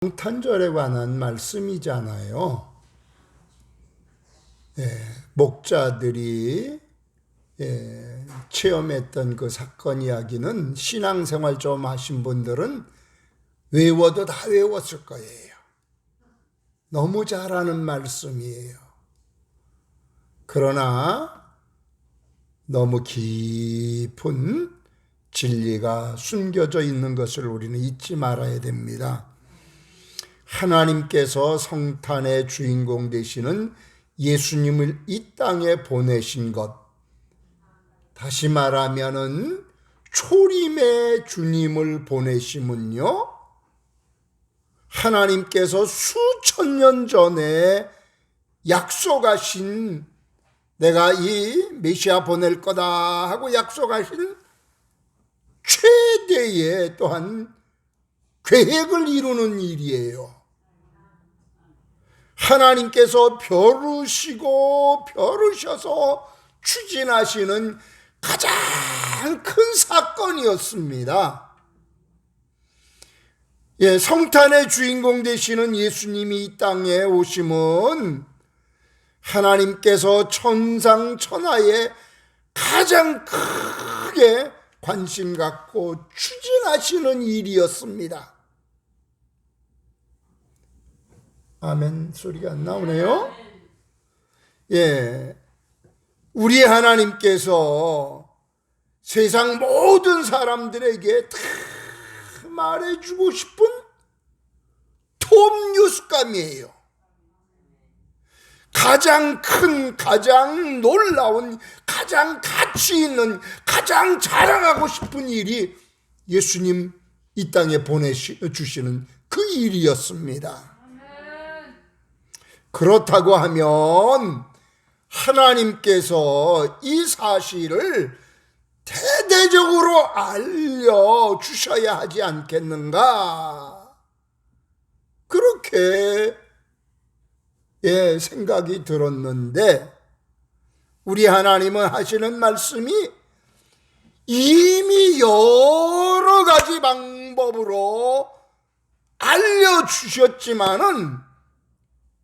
성탄절에 관한 말씀이잖아요. 목자들이 체험했던 그 사건 이야기는 신앙생활 좀 하신 분들은 외워도 다 외웠을 거예요. 너무 잘하는 말씀이에요. 그러나 너무 깊은 진리가 숨겨져 있는 것을 우리는 잊지 말아야 됩니다. 하나님께서 성탄의 주인공 되시는 예수님을 이 땅에 보내신 것, 다시 말하면은 초림의 주님을 보내심은요, 하나님께서 수천 년 전에 약속하신, 내가 이 메시아 보낼 거다 하고 약속하신 최대의 또한 계획을 이루는 일이에요. 하나님께서 벼르셔서 추진하시는 가장 큰 사건이었습니다. 성탄의 주인공 되시는 예수님이 이 땅에 오심은 하나님께서 천상천하에 가장 크게 관심 갖고 추진하시는 일이었습니다. 아멘 소리가 안 나오네요. 우리 하나님께서 세상 모든 사람들에게 다 말해주고 싶은 톱 뉴스감이에요. 가장 큰, 가장 놀라운, 가장 가치 있는, 가장 자랑하고 싶은 일이 예수님 이 땅에 보내주시는 그 일이었습니다. 그렇다고 하면 하나님께서 이 사실을 대대적으로 알려주셔야 하지 않겠는가? 그렇게 생각이 들었는데, 우리 하나님은 하시는 말씀이 이미 여러 가지 방법으로 알려주셨지만은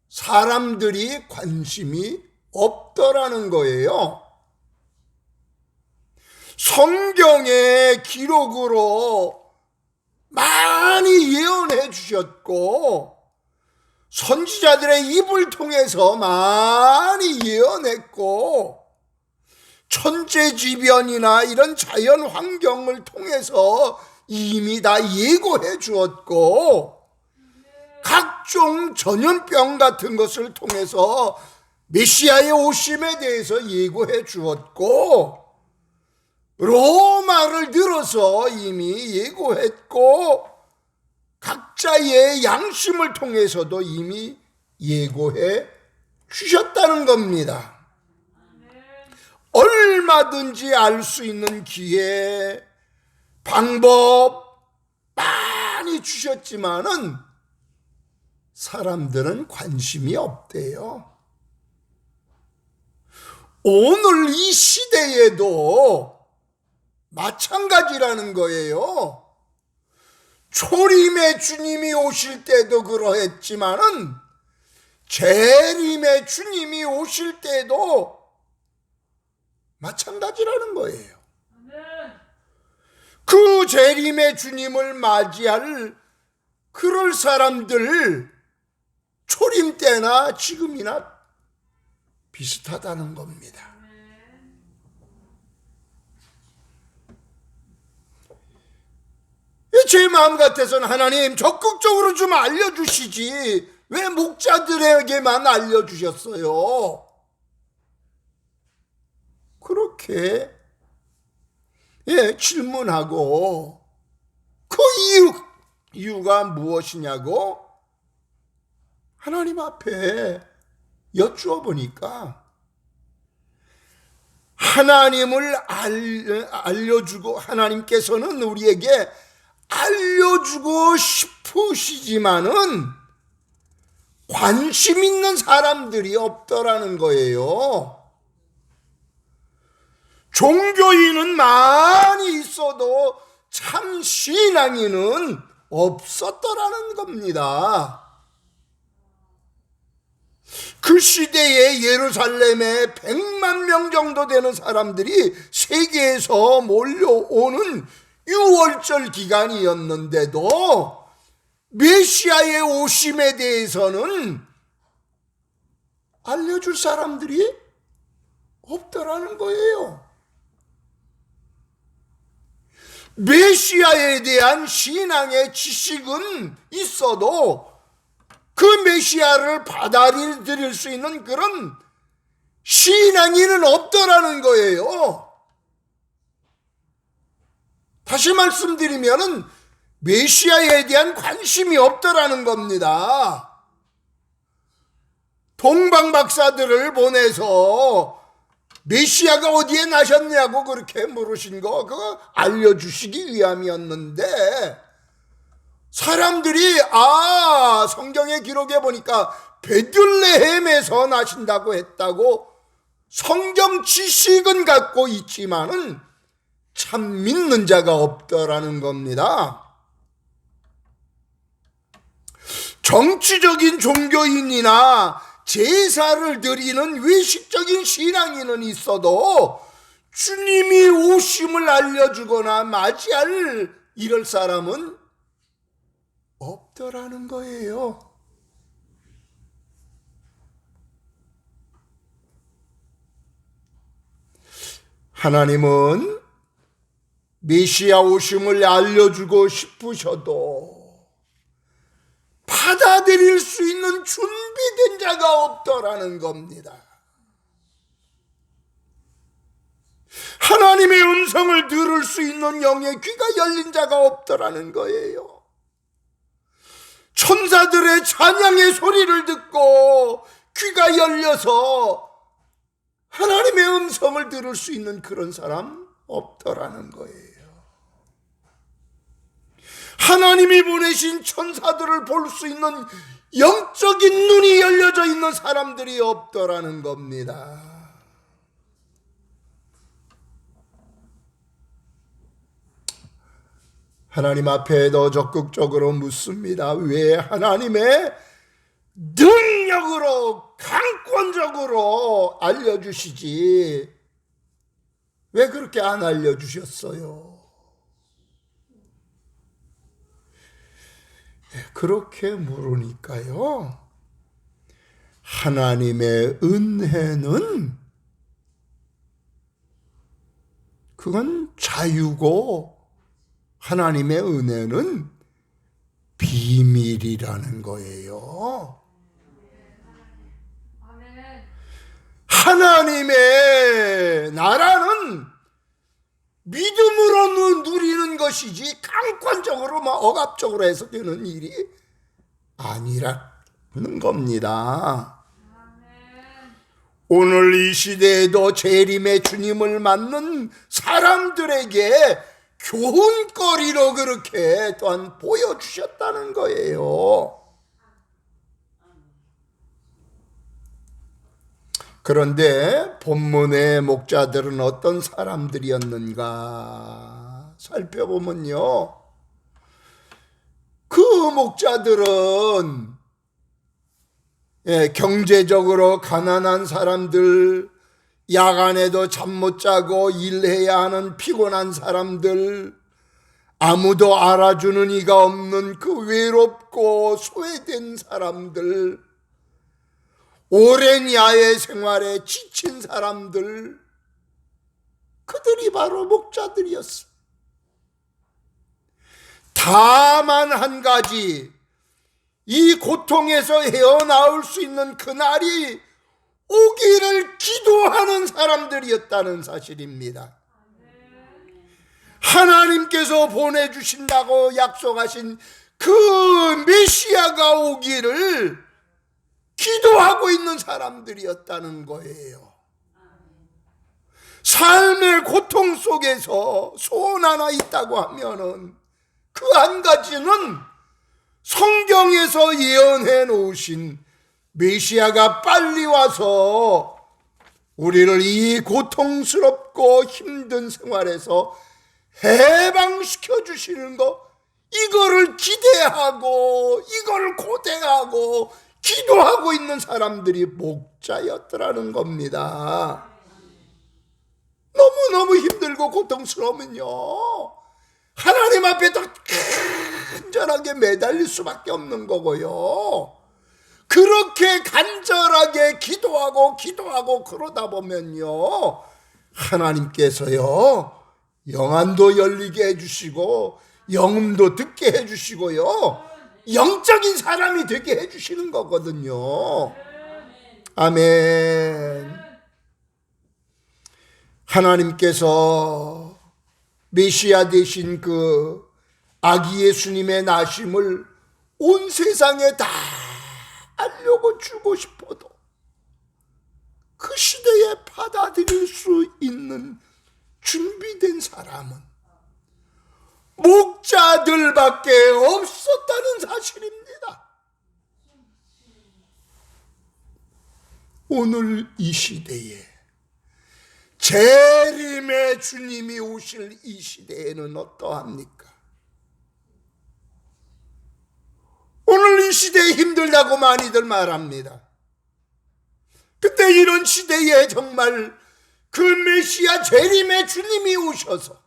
사람들이 관심이 없더라는 거예요. 성경의 기록으로 많이 예언해 주셨고, 선지자들의 입을 통해서 많이 예언했고, 천재지변이나 이런 자연 환경을 통해서 이미 다 예고해 주었고, 각종 전염병 같은 것을 통해서 메시아의 오심에 대해서 예고해 주었고, 로마를 들어서 이미 예고했고, 각자의 양심을 통해서도 이미 예고해 주셨다는 겁니다. 얼마든지 알 수 있는 기회, 방법 많이 주셨지만은 사람들은 관심이 없대요. 오늘 이 시대에도 마찬가지라는 거예요. 초림의 주님이 오실 때도 그러했지만은 재림의 주님이 오실 때도 마찬가지라는 거예요. 그 재림의 주님을 맞이할 그럴 사람들 초림 때나 지금이나 비슷하다는 겁니다. 제 마음 같아서는 하나님 적극적으로 좀 알려주시지 왜 목자들에게만 알려주셨어요? 그렇게 질문하고 그 이유가 무엇이냐고 하나님 앞에 여쭈어 보니까 하나님을 알려주고, 하나님께서는 우리에게 알려주고 싶으시지만은 관심 있는 사람들이 없더라는 거예요. 종교인은 많이 있어도 참 신앙인은 없었더라는 겁니다. 그 시대에 예루살렘에 100만 명 정도 되는 사람들이 세계에서 몰려오는 유월절 기간이었는데도 메시아의 오심에 대해서는 알려줄 사람들이 없더라는 거예요. 메시아에 대한 신앙의 지식은 있어도 그 메시아를 받아들일 수 있는 그런 신앙인은 없더라는 거예요. 다시 말씀드리면은 메시아에 대한 관심이 없더라는 겁니다. 동방 박사들을 보내서 메시아가 어디에 나셨냐고 그렇게 물으신 거 그거 알려주시기 위함이었는데, 사람들이 성경의 기록에 보니까 베들레헴에서 나신다고 했다고 성경 지식은 갖고 있지만은 참 믿는 자가 없더라는 겁니다. 정치적인 종교인이나 제사를 드리는 외식적인 신앙인은 있어도 주님이 오심을 알려주거나 맞이할 이럴 사람은 없더라는 거예요. 하나님은 메시아 오심을 알려주고 싶으셔도 받아들일 수 있는 준비된 자가 없더라는 겁니다. 하나님의 음성을 들을 수 있는 영의 귀가 열린 자가 없더라는 거예요. 천사들의 찬양의 소리를 듣고 귀가 열려서 하나님의 음성을 들을 수 있는 그런 사람 없더라는 거예요. 하나님이 보내신 천사들을 볼 수 있는 영적인 눈이 열려져 있는 사람들이 없더라는 겁니다. 하나님 앞에 더 적극적으로 묻습니다. 왜 하나님의 능력으로 강권적으로 알려주시지 왜 그렇게 안 알려주셨어요? 그렇게 물으니까요, 하나님의 은혜는 그건 자유고 하나님의 은혜는 비밀이라는 거예요. 하나님의 나라는 믿음으로 누리는 것이지 강권적으로 억압적으로 해서 되는 일이 아니라는 겁니다. 오늘 이 시대에도 재림의 주님을 맞는 사람들에게 교훈거리로 그렇게 또한 보여주셨다는 거예요. 그런데 본문의 목자들은 어떤 사람들이었는가 살펴보면요, 그 목자들은 경제적으로 가난한 사람들, 야간에도 잠 못 자고 일해야 하는 피곤한 사람들, 아무도 알아주는 이가 없는 그 외롭고 소외된 사람들, 오랜 야외 생활에 지친 사람들, 그들이 바로 목자들이었어. 다만 한 가지, 이 고통에서 헤어나올 수 있는 그날이 오기를 기도하는 사람들이었다는 사실입니다. 하나님께서 보내주신다고 약속하신 그 메시아가 오기를 기도하고 있는 사람들이었다는 거예요. 삶의 고통 속에서 소원 하나 있다고 하면은 그 한 가지는 성경에서 예언해 놓으신 메시아가 빨리 와서 우리를 이 고통스럽고 힘든 생활에서 해방시켜 주시는 거, 이거를 기대하고 이걸 고대하고 기도하고 있는 사람들이 목자였더라는 겁니다. 너무너무 힘들고 고통스러우면요, 하나님 앞에 딱 간절하게 매달릴 수밖에 없는 거고요. 그렇게 간절하게 기도하고 그러다 보면요, 하나님께서요 영안도 열리게 해주시고 영음도 듣게 해주시고요, 영적인 사람이 되게 해주시는 거거든요. 아멘. 하나님께서 메시아 되신 그 아기 예수님의 나심을 온 세상에 다 알려고 주고 싶어도 그 시대에 받아들일 수 있는 준비된 사람은 목자들밖에 없었다는 사실입니다. 오늘 이 시대에, 재림의 주님이 오실 이 시대에는 어떠합니까? 오늘 이 시대에 힘들다고 많이들 말합니다. 그때 이런 시대에 정말 그 메시아 재림의 주님이 오셔서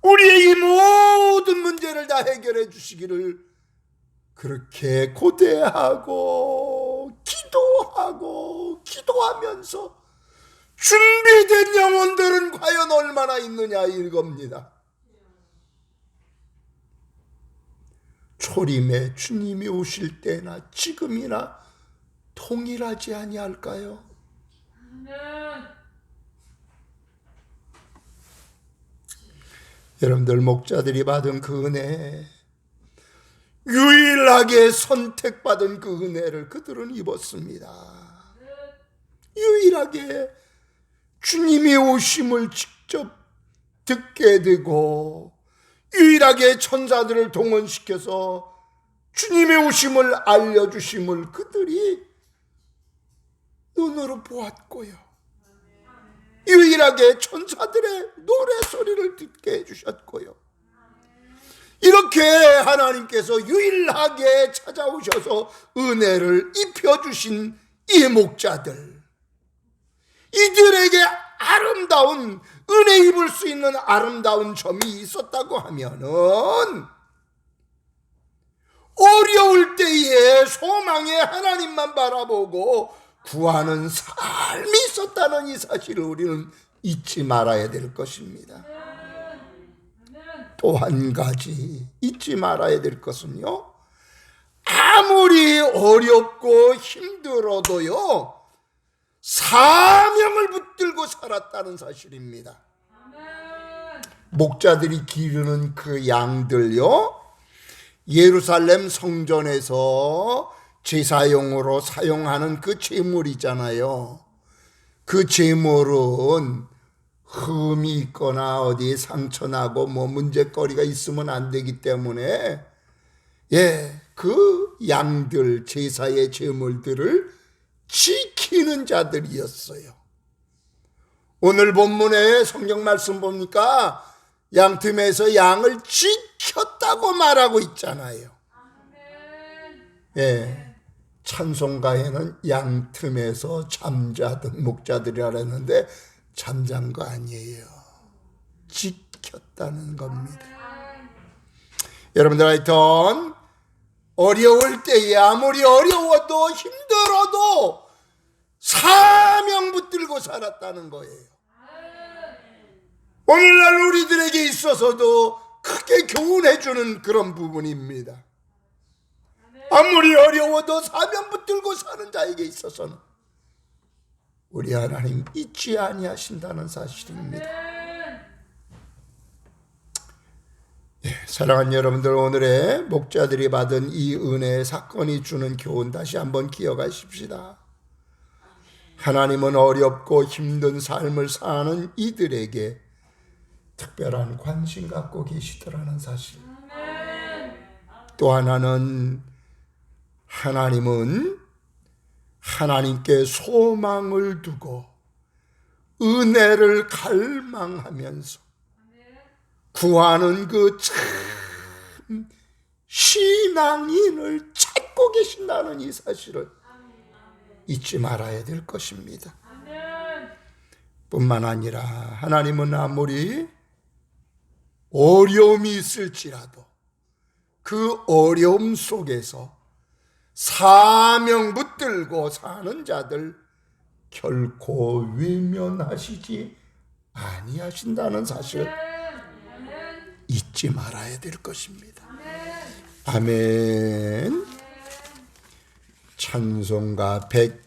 우리의 이 모든 문제를 다 해결해 주시기를 그렇게 고대하고 기도하면서 준비된 영혼들은 과연 얼마나 있느냐 이겁니다. 초림의 주님이 오실 때나 지금이나 동일하지 아니할까요? 여러분들, 목자들이 받은 그 은혜, 유일하게 선택받은 그 은혜를 그들은 입었습니다. 유일하게 주님이 오심을 직접 듣게 되고, 유일하게 천사들을 동원시켜서 주님의 오심을 알려주심을 그들이 눈으로 보았고요, 유일하게 천사들의 노래소리를 듣게 해주셨고요, 이렇게 하나님께서 유일하게 찾아오셔서 은혜를 입혀주신 이 목자들, 이들에게 아름다운 은혜 입을 수 있는 아름다운 점이 있었다고 하면은, 어려울 때에 소망의 하나님만 바라보고 구하는 삶이 있었다는 이 사실을 우리는 잊지 말아야 될 것입니다. 또 한 가지 잊지 말아야 될 것은요, 아무리 어렵고 힘들어도요 사명을 붙들고 살았다는 사실입니다. 목자들이 기르는 그 양들요, 예루살렘 성전에서 제사용으로 사용하는 그 제물이잖아요. 그 제물은 흠이 있거나 어디에 상처나고 문제거리가 있으면 안 되기 때문에, 그 양들, 제사의 제물들을 지키는 자들이었어요. 오늘 본문에 성경 말씀 보니까 양틈에서 양을 지켰다고 말하고 있잖아요. 찬송가에는 양틈에서 잠자던 목자들이라 했는데 잠잔 거 아니에요. 지켰다는 겁니다. 여러분들, 하여튼 어려울 때에 아무리 어려워도 힘들어도 사명 붙들고 살았다는 거예요. 오늘날 우리들에게 있어서도 크게 교훈해주는 그런 부분입니다. 아무리 어려워도 사명 붙들고 사는 자에게 있어서는 우리 하나님 잊지 아니하신다는 사실입니다. 사랑하는 여러분들, 오늘의 목자들이 받은 이 은혜의 사건이 주는 교훈 다시 한번 기억하십시다. 하나님은 어렵고 힘든 삶을 사는 이들에게 특별한 관심 갖고 계시더라는 사실. 또 하나는 하나님은 하나님께 소망을 두고 은혜를 갈망하면서 구하는 그 참 만큼 신앙인을 찾고 계신다는 이 사실을 잊지 말아야 될 것입니다. 뿐만 아니라 하나님은 아무리 어려움이 있을지라도 그 어려움 속에서 사명 붙들고 사는 자들 결코 외면하시지 아니하신다는 사실 잊지 말아야 될 것입니다. 아멘. 찬송가 100